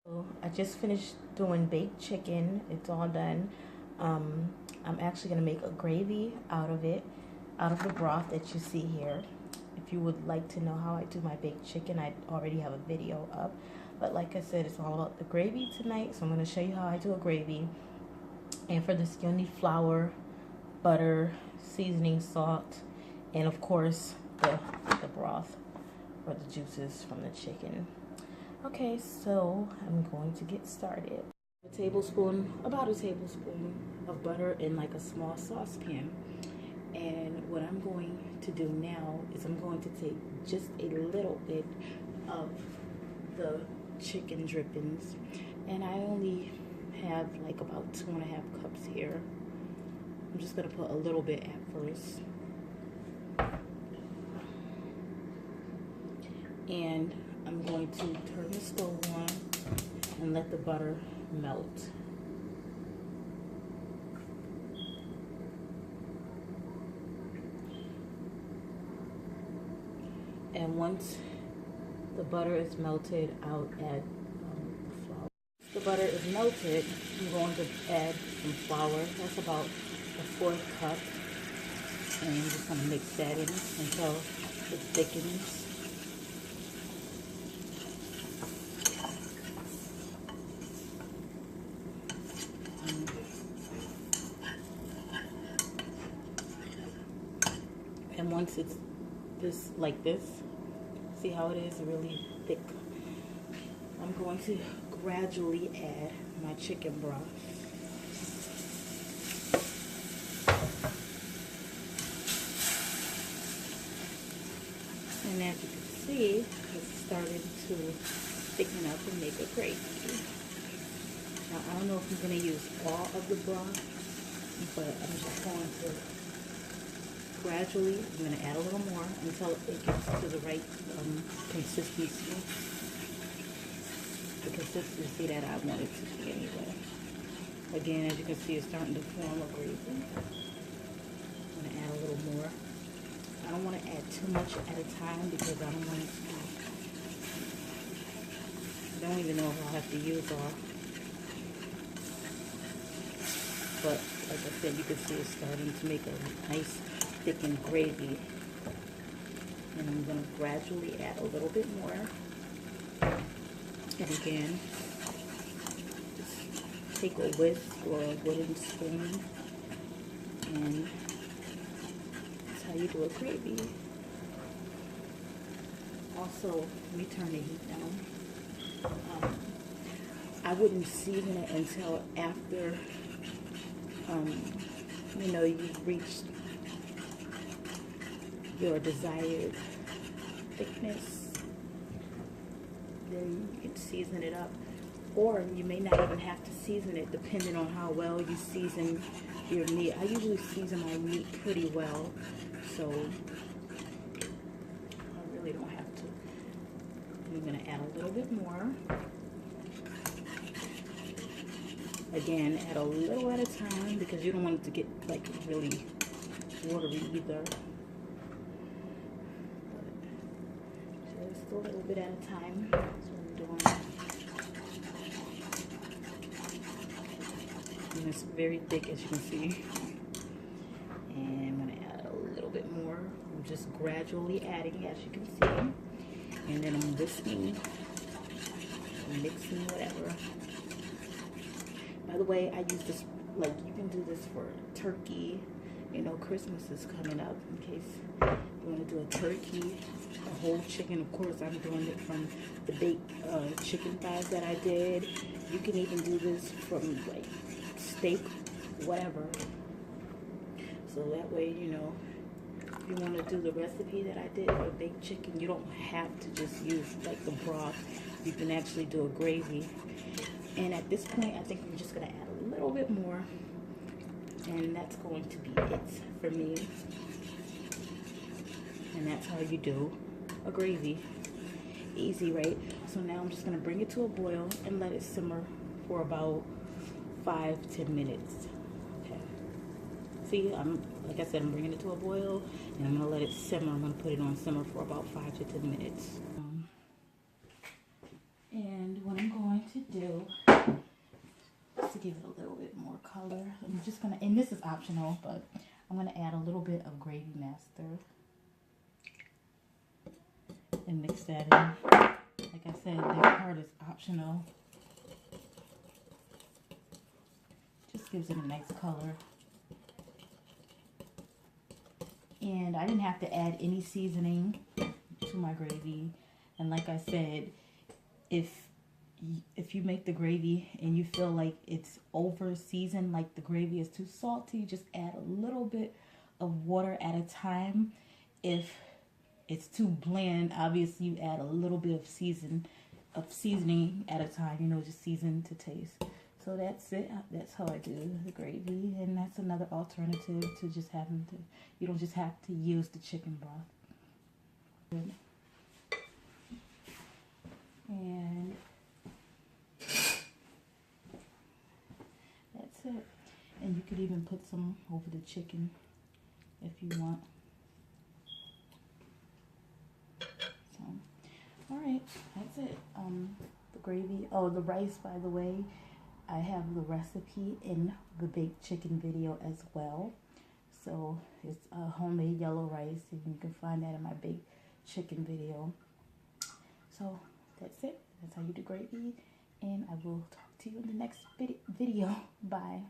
So I just finished doing baked chicken. It's all done. I'm actually gonna make a gravy out of it, out of the broth that you see here. If you would like to know how I do my baked chicken, I already have a video up. But like I said, it's all about the gravy tonight. So I'm gonna show you how I do a gravy. And for this, you'll need flour, butter, seasoning, salt, and of course the broth or the juices from the chicken. Okay, so I'm going to get started. About a tablespoon of butter in like a small saucepan. And what I'm going to do now is I'm going to take just a little bit of the chicken drippings. And I only have like about 2.5 cups here. I'm just gonna put a little bit at first. And I'm going to turn the stove on and let the butter melt. And once the butter is melted, I'll add the flour. Once the butter is melted, I'm going to add some flour. That's about a 1/4 cup. And I'm just going to mix that in until it thickens. And once it's like this, see how it is really thick? I'm going to gradually add my chicken broth. And as you can see, it's starting to thicken up and make a gravy. Now I don't know if I'm going to use all of the broth, but I'm just going to gradually, I'm going to add a little more until it gets to the right consistency. The consistency that I want it to be anyway. Again, as you can see, it's starting to form a gravy. I'm going to add a little more. I don't want to add too much at a time because I don't want it to, I don't even know if I'll have to use all. But like I said, you can see it's starting to make a nice thickened gravy. And I'm going to gradually add a little bit more. And again, just take a whisk or a wooden spoon, and that's how you do a gravy. Also, let me turn the heat down. I wouldn't season it until after you know, you've reached your desired thickness. Then you can season it up, or you may not even have to season it depending on how well you season your meat. I usually season my meat pretty well, so I really don't have to. I'm going to add a little bit more. Again, add a little at a time because you don't want it to get like really watery either. But just a little bit at a time. That's what I'm doing. And it's very thick, as you can see. And I'm going to add a little bit more. I'm just gradually adding, as you can see. And then I'm whisking, mixing, whatever. By the way, I use this, like, you can do this for turkey. You know, Christmas is coming up. In case you want to do a turkey, a whole chicken. Of course, I'm doing it from the baked chicken thighs that I did. You can even do this from, like, steak, whatever. So that way, you know, if you want to do the recipe that I did for baked chicken, you don't have to just use, like, the broth. You can actually do a gravy. And at this point, I think I'm just going to add a little bit more. And that's going to be it for me. And that's how you do a gravy. Easy, right? So now I'm just going to bring it to a boil and let it simmer for about 5-10 minutes. Okay. See, like I said, I'm bringing it to a boil. And I'm going to let it simmer. I'm going to put it on simmer for about 5 to 10 minutes. And what I'm going to do, just to give it a little bit more color, I'm just gonna, and this is optional, but I'm gonna add a little bit of Gravy Master and mix that in. Like I said, that part is optional. Just gives it a nice color. And I didn't have to add any seasoning to my gravy. And like I said, if you make the gravy and you feel like it's over seasoned, like the gravy is too salty, just add a little bit of water at a time. If it's too bland, obviously you add a little bit of seasoning at a time, you know, just season to taste. So that's it. That's how I do the gravy, and that's another alternative to just having to, you don't just have to use the chicken broth. And that's it. And you could even put some over the chicken if you want. So, all right, that's it. The gravy. Oh, the rice, by the way, I have the recipe in the baked chicken video as well. So it's a homemade yellow rice, and you can find that in my baked chicken video. So that's it. That's how you do gravy, and I will talk to you in the next video. Bye.